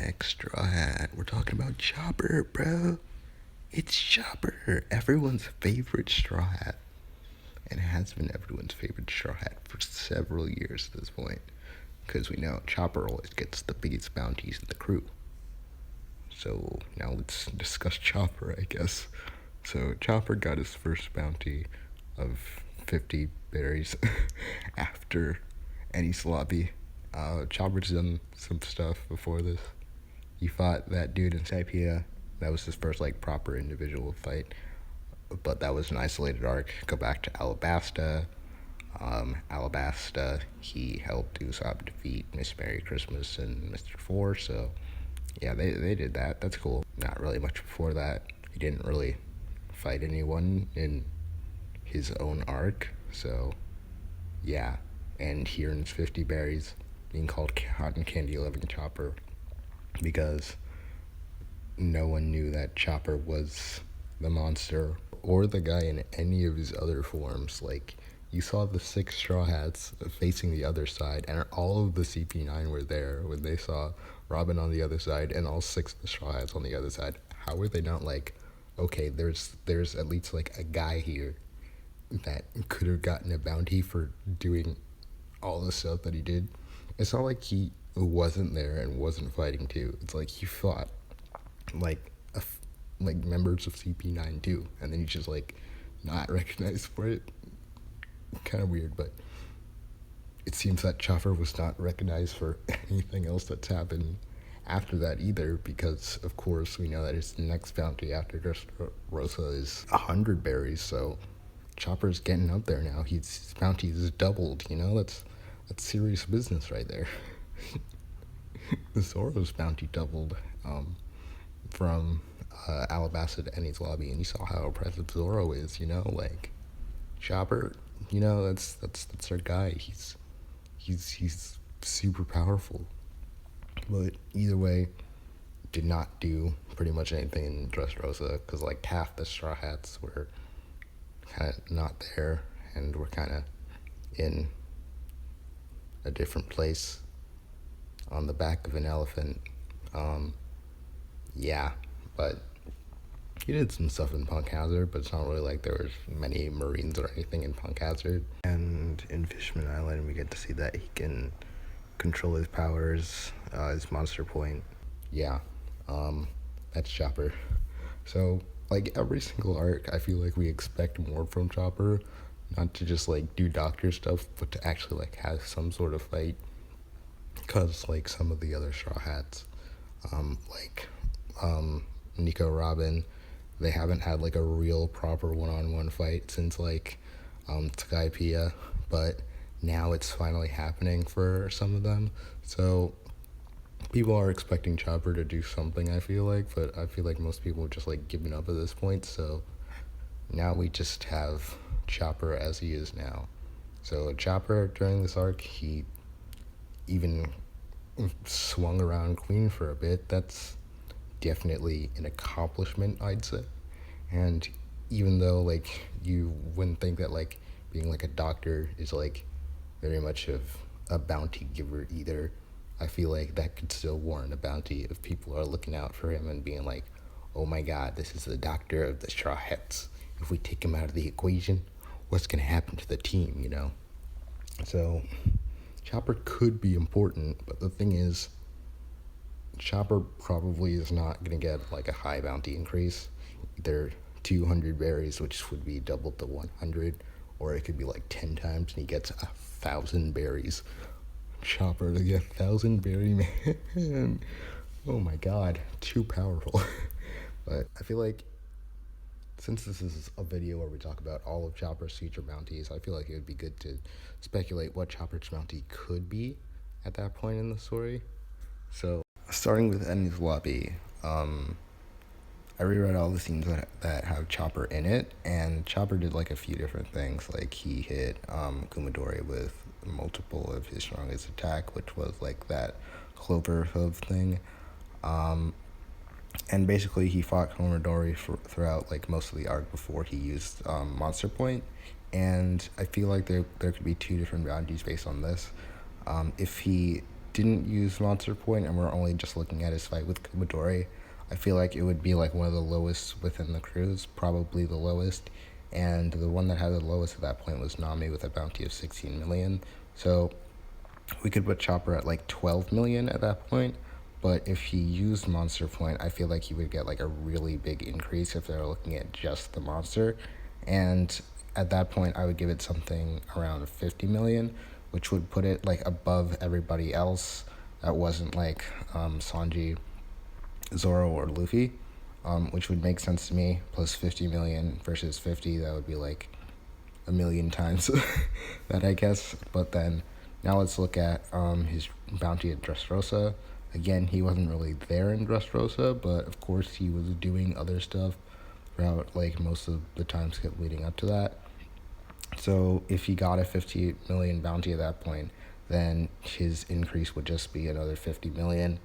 next Straw Hat. We're talking about Chopper, bro. It's Chopper, everyone's favorite Straw Hat. And it has been everyone's favorite Straw Hat for several years at this point. Because we know Chopper always gets the biggest bounties in the crew. So now let's discuss Chopper, I guess. So Chopper got his first bounty of 50 berries after Eddie's lobby. Chopper's done some stuff before this. He fought that dude in Skypea. That was his first proper individual fight. But that was an isolated arc. Go back to Alabasta. Alabasta, he helped Usopp defeat Miss Merry Christmas and Mr. Four, so yeah, they did that. That's cool. Not really much before that. He didn't really fight anyone in his own arc, so yeah. And he earns 50 berries, being called Cotton Candy Loving Chopper, because no one knew that Chopper was the monster or the guy in any of his other forms. You saw the 6 Straw Hats facing the other side, and all of the CP9 were there when they saw Robin on the other side and all 6 of the Straw Hats on the other side. How were they not okay, there's at least a guy here that could have gotten a bounty for doing all the stuff that he did? It's not like he wasn't there and wasn't fighting too. It's he fought members of CP9 too, and then he's just not recognized for it. Kind of weird, but it seems that Chopper was not recognized for anything else that's happened after that either, because of course we know that his next bounty after Dressrosa is 100 berries, so Chopper's getting up there now. His bounty is doubled, that's serious business right there. The Zoro's bounty doubled from Alabasta to Eni's lobby, and you saw how impressive Zoro is, Chopper, that's our guy. He's super powerful. But either way, did not do pretty much anything in Dressrosa, because half the Straw Hats were kind of not there, and were kind of in a different place on the back of an elephant. Yeah, but he did some stuff in Punk Hazard, but it's not really there was many Marines or anything in Punk Hazard. And in Fishman Island, we get to see that he can control his powers, his monster point. Yeah, that's Chopper. So, every single arc, I feel we expect more from Chopper. Not to just, do doctor stuff, but to actually, have some sort of fight. Because, some of the other Straw Hats, Nico Robin, they haven't had a real proper one-on-one fight since Skypea, but now it's finally happening for some of them. So people are expecting Chopper to do something, I feel but I feel most people have just given up at this point. So now we just have Chopper as he is now. So Chopper during this arc, he even swung around Queen for a bit. That's definitely an accomplishment, I'd say. And even though you wouldn't think that being a doctor is very much of a bounty giver either, I feel that could still warrant a bounty if people are looking out for him and being oh my god, this is the doctor of the Straw Hats. If we take him out of the equation, what's going to happen to the team, So Chopper could be important, but the thing is, Chopper probably is not going to get a high bounty increase. Either 200 berries, which would be double to 100, or it could be 10 times and he gets 1,000 berries. Chopper to get 1,000 berry, man. Oh my god, too powerful. But I feel since this is a video where we talk about all of Chopper's future bounties, I feel it would be good to speculate what Chopper's bounty could be at that point in the story. So, starting with Eni's lobby, I reread all the scenes that have Chopper in it, and Chopper did a few different things. He hit Kumadori with multiple of his strongest attack, which was that clover hoof thing. And basically he fought Kumadori throughout most of the arc before he used Monster Point. And I feel there could be 2 different bounties based on this. If he didn't use Monster Point and we're only just looking at his fight with Midori, I feel like it would be like one of the lowest within the crews, probably the lowest. And the one that had the lowest at that point was Nami with a bounty of 16 million. So we could put Chopper at like 12 million at that point. But if he used Monster Point, I feel like he would get like a really big increase if they were looking at just the monster. And at that point, I would give it something around 50 million, which would put it like above everybody else that wasn't like Sanji, Zoro, or Luffy, which would make sense to me. Plus 50 million versus 50, that would be like a million times that, I guess. But then now let's look at his bounty at Dressrosa. Again, he wasn't really there in Dressrosa, but of course he was doing other stuff throughout like most of the times leading up to that. So if he got a 50 million bounty at that point, then his increase would just be another 50 million.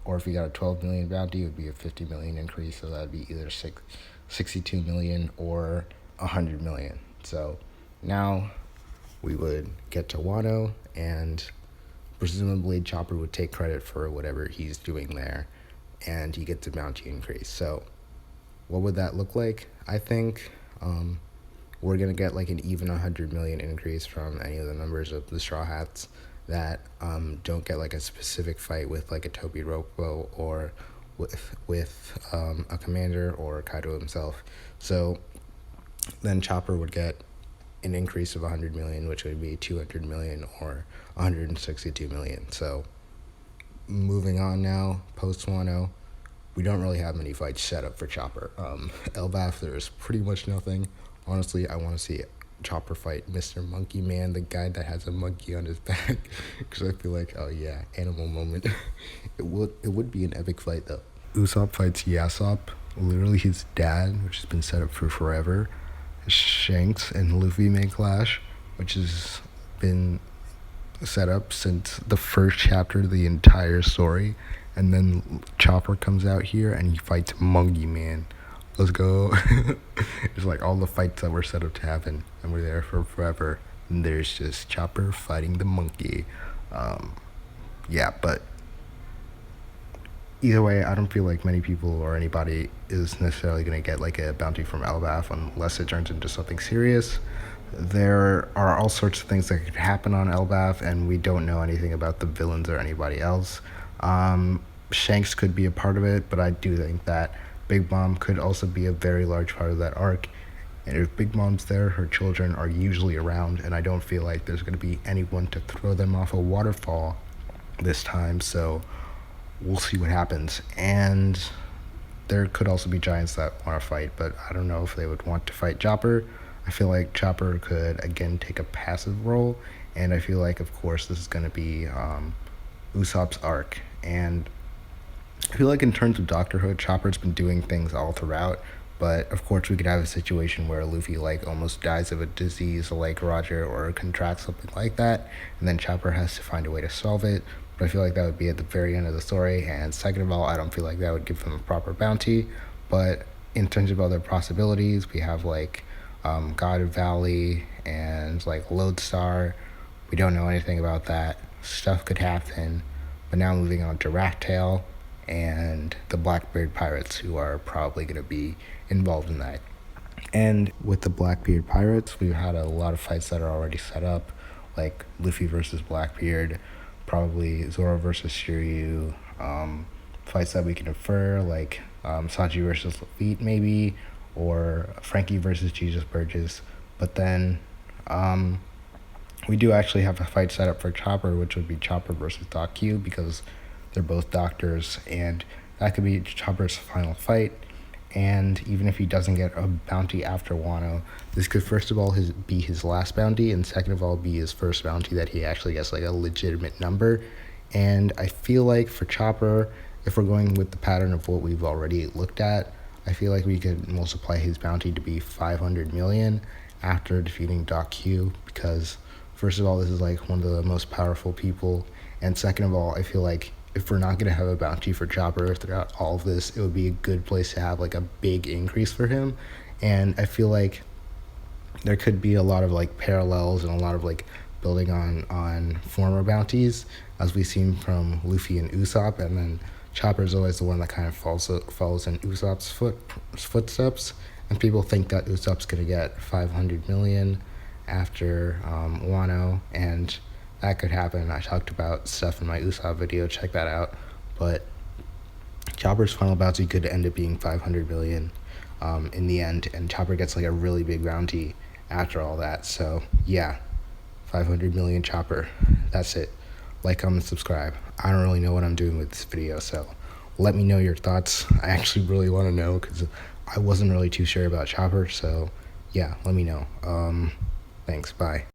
Or if he got a 12 million bounty, it would be a 50 million increase. So that would be either 62 million or 100 million. So now we would get to Wano, and presumably Chopper would take credit for whatever he's doing there, and he gets a bounty increase. So what would that look like? I think we're going to get like an even 100 million increase from any of the members of the Straw Hats that don't get like a specific fight with like a Toby Ropo or with a commander or Kaido himself. So then Chopper would get an increase of 100 million, which would be 200 million or 162 million. So moving on now, post Wano, we don't really have many fights set up for Chopper. Elbaf, there's pretty much nothing. Honestly, I want to see Chopper fight Mr. Monkey Man, the guy that has a monkey on his back, because I feel like, oh yeah, animal moment. It would be an epic fight though. Usopp fights Yasop, literally his dad, which has been set up for forever. Shanks and Luffy may clash, which has been set up since the first chapter of the entire story. And then Chopper comes out here and he fights Monkey Man. Let's go. It's like all the fights that were set up to happen and we're there for forever. And there's just Chopper fighting the monkey. Yeah, but either way, I don't feel like many people or anybody is necessarily going to get like a bounty from Elbaf unless it turns into something serious. There are all sorts of things that could happen on Elbaf, and we don't know anything about the villains or anybody else. Shanks could be a part of it, but I do think that Big Mom could also be a very large part of that arc. And if Big Mom's there, her children are usually around, and I don't feel like there's going to be anyone to throw them off a waterfall this time, so we'll see what happens. And there could also be giants that want to fight, but I don't know if they would want to fight Chopper. I feel like Chopper could, again, take a passive role, and I feel like, of course, this is going to be Usopp's arc. And I feel like in terms of Doctorhood, Chopper's been doing things all throughout, but of course we could have a situation where Luffy like almost dies of a disease like Roger or contracts something like that, and then Chopper has to find a way to solve it. But I feel like that would be at the very end of the story, and second of all, I don't feel like that would give him a proper bounty. But in terms of other possibilities, we have like God Valley and like Lodestar. We don't know anything about that. Stuff could happen. But now moving on to Rattail and the Blackbeard Pirates, who are probably going to be involved in that. And with the Blackbeard Pirates, we've had a lot of fights that are already set up, like Luffy versus Blackbeard, probably Zoro versus Shiryu, fights that we can infer, like Sanji versus Lafitte maybe, or Frankie versus Jesus Burgess. But then we do actually have a fight set up for Chopper, which would be Chopper versus Doc Q, because they're both doctors, and that could be Chopper's final fight. And even if he doesn't get a bounty after Wano, this could first of all be his last bounty, and second of all be his first bounty that he actually gets like a legitimate number. And I feel like for Chopper, if we're going with the pattern of what we've already looked at, I feel like we could multiply his bounty to be 500 million after defeating Doc Q, because first of all, this is like one of the most powerful people, and second of all, I feel like if we're not going to have a bounty for Chopper throughout all of this, it would be a good place to have like a big increase for him. And I feel like there could be a lot of like parallels and a lot of like building on former bounties, as we've seen from Luffy and Usopp, and then Chopper's always the one that kind of follows in Usopp's footsteps, and people think that Usopp's gonna get 500 million after Wano, and that could happen. I talked about stuff in my Usopp video, check that out. But Chopper's final bounty could end up being 500 million in the end, and Chopper gets like a really big bounty after all that. So yeah, 500 million Chopper. That's it. Like, comment, subscribe. I don't really know what I'm doing with this video, so let me know your thoughts. I actually really want to know because I wasn't really too sure about Chopper, so yeah, let me know. Thanks, bye.